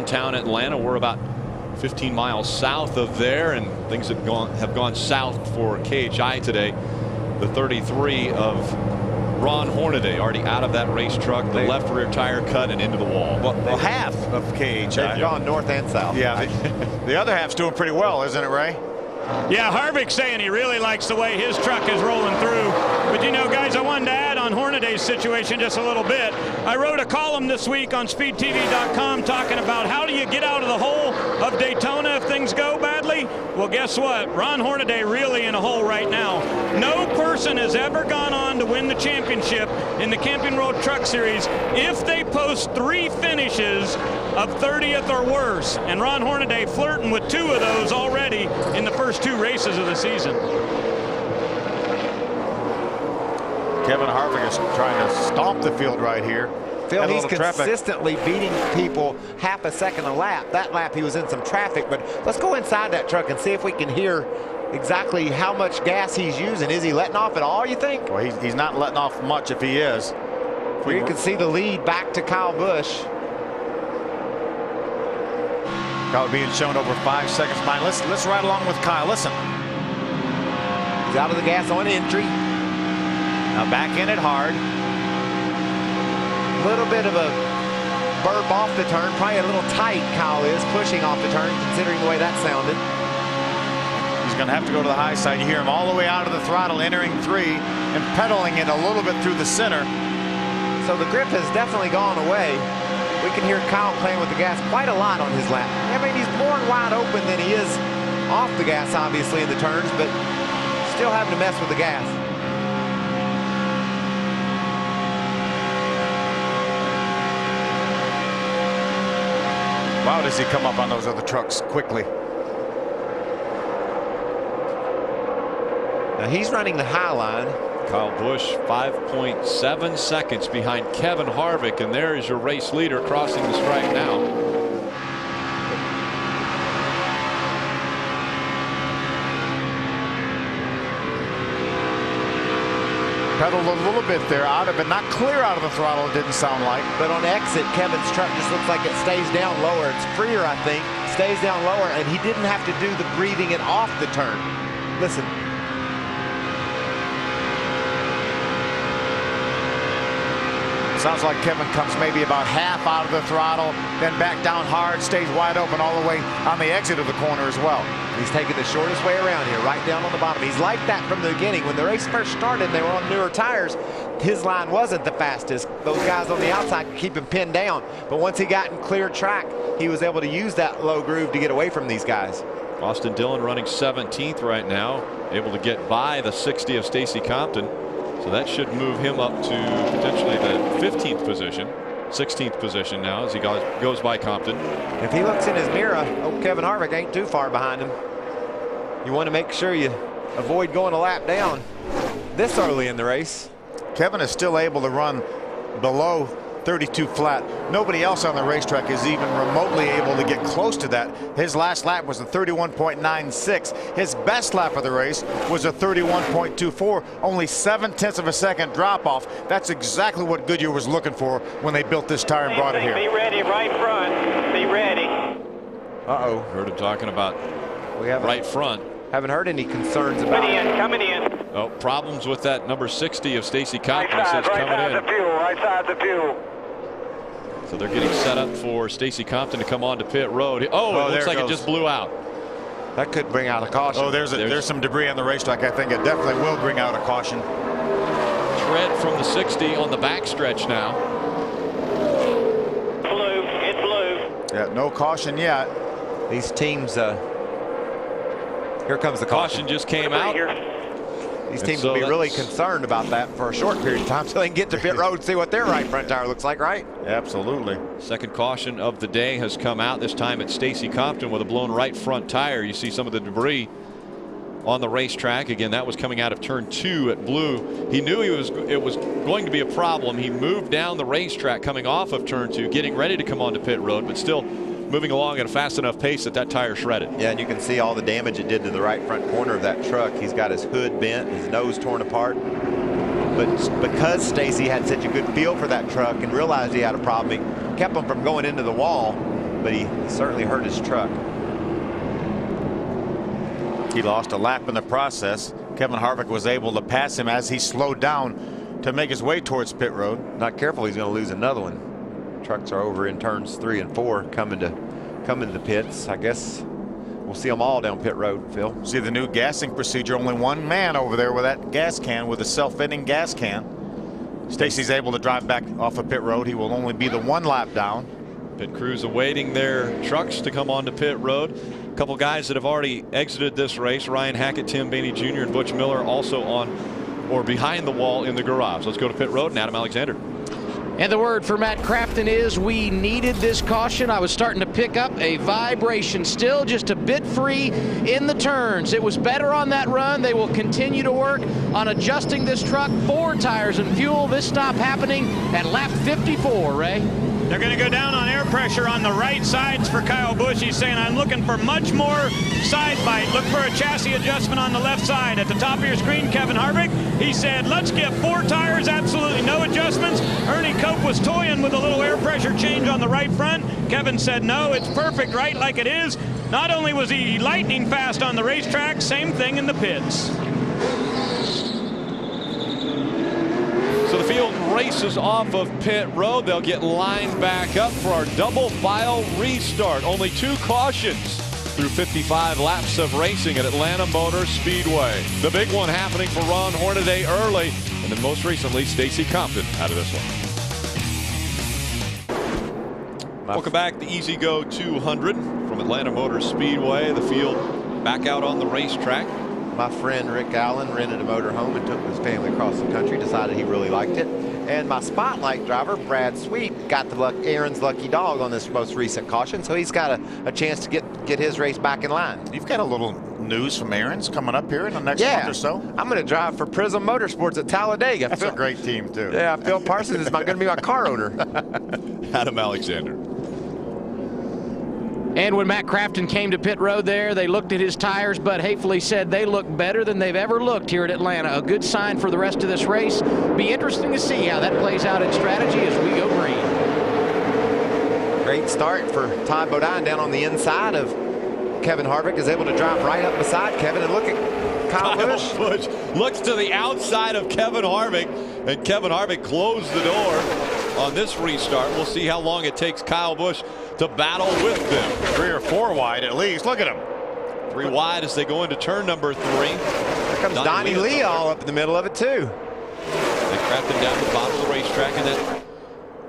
downtown Atlanta. We're about 15 miles south of there, and things have gone south for KHI today. The 33 of Ron Hornaday already out of that race truck. The left rear tire cut and into the wall. Well, half of KHI. They've gone north and south. Yeah, the other half's doing pretty well, isn't it, Ray? Yeah, Harvick saying he really likes the way his truck is rolling through. But you know, guys, I wanted to add on Hornaday's situation just a little bit. I wrote a column this week on SpeedTV.com talking about how do you get out of the hole of Daytona if things go badly. Well, guess what? Ron Hornaday really in a hole right now. No person has ever gone on to win the championship in the Camping World Truck Series if they post 3 finishes of 30th or worse. And Ron Hornaday flirting with 2 of those already in the first 2 races of the season. Kevin Harvick is trying to stomp the field right here. Phil, he's consistently beating people half a second a lap. That lap he was in some traffic, but let's go inside that truck and see if we can hear exactly how much gas he's using. Is he letting off at all, you think? Well, he's not letting off much if he is. You can see the lead back to Kyle Busch. Kyle being shown over 5 seconds behind. Let's ride along with Kyle. Listen. He's out of the gas on entry. Now back in it hard. A little bit of a burp off the turn. Probably a little tight, Kyle is pushing off the turn considering the way that sounded. He's going to have to go to the high side. You hear him all the way out of the throttle entering 3 and pedaling it a little bit through the center. So the grip has definitely gone away. We can hear Kyle playing with the gas quite a lot on his lap. I mean, he's more wide open than he is off the gas, obviously, in the turns, but still having to mess with the gas. Wow, does he come up on those other trucks quickly. Now he's running the high line. Kyle Busch 5.7 seconds behind Kevin Harvick, and there is your race leader crossing the stripe now. Pedaled a little bit there out of it, not clear out of the throttle, it didn't sound like. But on exit, Kevin's truck just looks like it stays down lower. It's freer, I think. Stays down lower, and he didn't have to do the breathing it off the turn. Listen. Sounds like Kevin comes maybe about half out of the throttle, then back down hard, stays wide open all the way on the exit of the corner as well. He's taking the shortest way around here, right down on the bottom. He's like that from the beginning. When the race first started, they were on newer tires. His line wasn't the fastest. Those guys on the outside could keep him pinned down. But once he got in clear track, he was able to use that low groove to get away from these guys. Austin Dillon running 17th right now, able to get by the 60 of Stacy Compton. So that should move him up to potentially the 15th position, 16th position now as he goes by Compton. If he looks in his mirror, Kevin Harvick ain't too far behind him. You want to make sure you avoid going a lap down this early in the race. Kevin is still able to run below 32 flat. Nobody else on the racetrack is even remotely able to get close to that. His last lap was a 31.96. His best lap of the race was a 31.24. Only 7/10 of a second drop off. That's exactly what Goodyear was looking for when they built this tire and brought it here. Be ready right front. Be ready. Uh-oh. Heard him talking about right front. Haven't heard any concerns about coming in. Oh, problems with that number 60 of Stacy Compton. Right side the fuel, right side the fuel. So they're getting set up for Stacy Compton to come on to pit road. Oh, it looks like it just blew out. That could bring out a caution. Oh, there's some debris on the racetrack. I think it definitely will bring out a caution. Tread from the 60 on the backstretch now. Blue, it's blue. Yeah, no caution yet. These teams, here comes the caution just came out. These teams will be really concerned about that for a short period of time so they can get to pit road and see what their right front tire looks like, right? Absolutely. Second caution of the day has come out. This time it's Stacy Compton with a blown right front tire. You see some of the debris on the racetrack. Again, that was coming out of turn 2 at blue. He knew it was going to be a problem. He moved down the racetrack coming off of turn 2, getting ready to come onto pit road, but still moving along at a fast enough pace that tire shredded. Yeah, and you can see all the damage it did to the right front corner of that truck. He's got his hood bent, his nose torn apart. But because Stacy had such a good feel for that truck and realized he had a problem, he kept him from going into the wall. but he certainly hurt his truck. He lost a lap in the process. Kevin Harvick was able to pass him as he slowed down to make his way towards pit road. Not careful, he's going to lose another one. Trucks are over in turns 3 and 4 coming to the pits. I guess we'll see them all down pit road, Phil. See the new gassing procedure. Only one man over there with that gas can, with a self-fitting gas can. Stacy's able to drive back off of pit road. He will only be the 1 lap down. Pit crews awaiting their trucks to come onto pit road. A couple guys that have already exited this race. Ryan Hackett, Tim Bainey Jr. and Butch Miller also on or behind the wall in the garage. Let's go to pit road and Adam Alexander. And the word for Matt Crafton is we needed this caution. I was starting to pick up a vibration, still just a bit free in the turns. It was better on that run. They will continue to work on adjusting this truck. 4 tires and fuel. This stop happening at lap 54, Ray. They're going to go down on air pressure on the right sides for Kyle Busch. He's saying, I'm looking for much more side bite. Look for a chassis adjustment on the left side. At the top of your screen, Kevin Harvick, he said, let's get 4 tires, absolutely no adjustments. Ernie Cope was toying with a little air pressure change on the right front. Kevin said, no, it's perfect right like it is. Not only was he lightning fast on the racetrack, same thing in the pits. So the field races off of pit road. They'll get lined back up for our double file restart. Only 2 cautions through 55 laps of racing at Atlanta Motor Speedway. The big one happening for Ron Hornaday early, and then most recently Stacy Compton out of this one. Welcome back to EZGO 200 from Atlanta Motor Speedway. The field back out on the racetrack. My friend Rick Allen rented a motor home and took his family across the country, decided he really liked it. And my spotlight driver, Brad Sweet, got Aaron's lucky dog on this most recent caution, so he's got a chance to get his race back in line. You've got a little news from Aaron's coming up here in the next month or so. I'm going to drive for Prism Motorsports at Talladega. That's a great team, too. Yeah, Phil Parsons is going to be my car owner. Adam Alexander. And when Matt Crafton came to pit road there, they looked at his tires, but hatefully said they look better than they've ever looked here at Atlanta. A good sign for the rest of this race. Be interesting to see how that plays out in strategy as we go green. Great start for Todd Bodine down on the inside of Kevin Harvick, is able to drive right up beside Kevin, and look at Kyle Busch. Looks to the outside of Kevin Harvick, and Kevin Harvick closed the door on this restart. We'll see how long it takes Kyle Busch to battle with them. 3 or 4 wide at least. Look at him. 3 wide as they go into turn number 3. Here comes Donnie Lee all up in the middle of it too. They crapped him down to the bottom of the racetrack, and then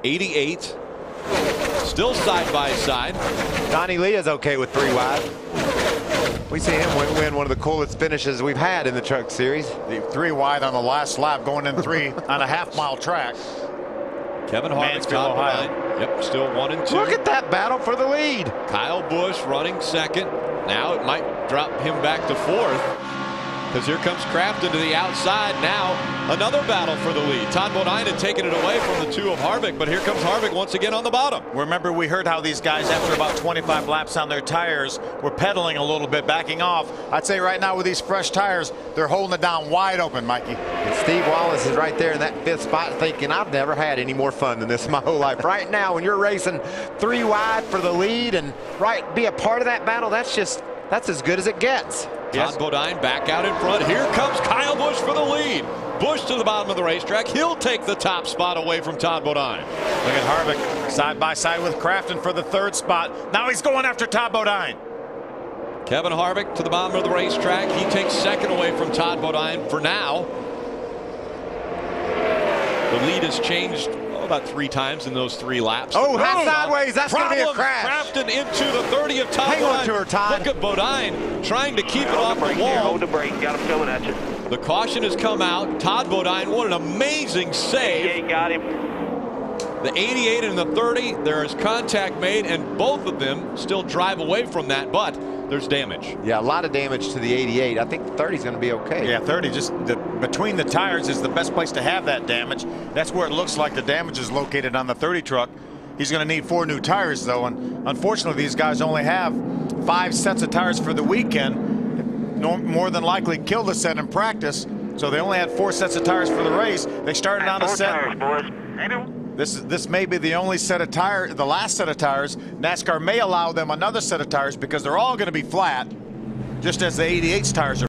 88 still side by side. Donnie Lee is okay with 3 wide. We see him win one of the coolest finishes we've had in the Truck Series. The 3 wide on the last lap, going in 3 on a half-mile track. Kevin Harvick, Todd Bodine. Yep, still 1 and 2. Look at that battle for the lead. Kyle Busch running second. Now it might drop him back to 4th, because here comes Crafton to the outside. Now another battle for the lead. Todd Bodine had taken it away from the 2 of Harvick, but here comes Harvick once again on the bottom. Remember, we heard how these guys, after about 25 laps on their tires, were pedaling a little bit, backing off. I'd say right now with these fresh tires, they're holding it down wide open, Mikey. And Steve Wallace is right there in that 5th spot thinking, I've never had any more fun than this in my whole life. Right now, when you're racing 3 wide for the lead and be a part of that battle, that's as good as it gets. Todd Bodine back out in front. Here comes Kyle Busch for the lead. Busch to the bottom of the racetrack. He'll take the top spot away from Todd Bodine. Look at Harvick side by side with Crafton for the 3rd spot. Now he's going after Todd Bodine. Kevin Harvick to the bottom of the racetrack. He takes 2nd away from Todd Bodine for now. The lead has changed about 3 times in those 3 laps. Oh, half sideways. That's going to be a crash. Crafton into the 30 of Todd Hang Bodine. on to her, Todd. Look at Bodine trying to keep it off the wall. Hold the brake. Got him coming at you. The caution has come out. Todd Bodine, what an amazing save. 88 got him. The 88 and the 30, there is contact made, and both of them still drive away from that, but there's damage. Yeah, a lot of damage to the 88. I think the 30 is going to be okay. Yeah, 30, just between the tires is the best place to have that damage. That's where it looks like the damage is located on the 30 truck. He's going to need 4 new tires, though, and unfortunately, these guys only have 5 sets of tires for the weekend. More than likely killed a set in practice, so they only had 4 sets of tires for the race. They started on a set. Tires, boys. This may be the only set of tires, the last set of tires. NASCAR may allow them another set of tires because they're all going to be flat, just as the 88's tires are.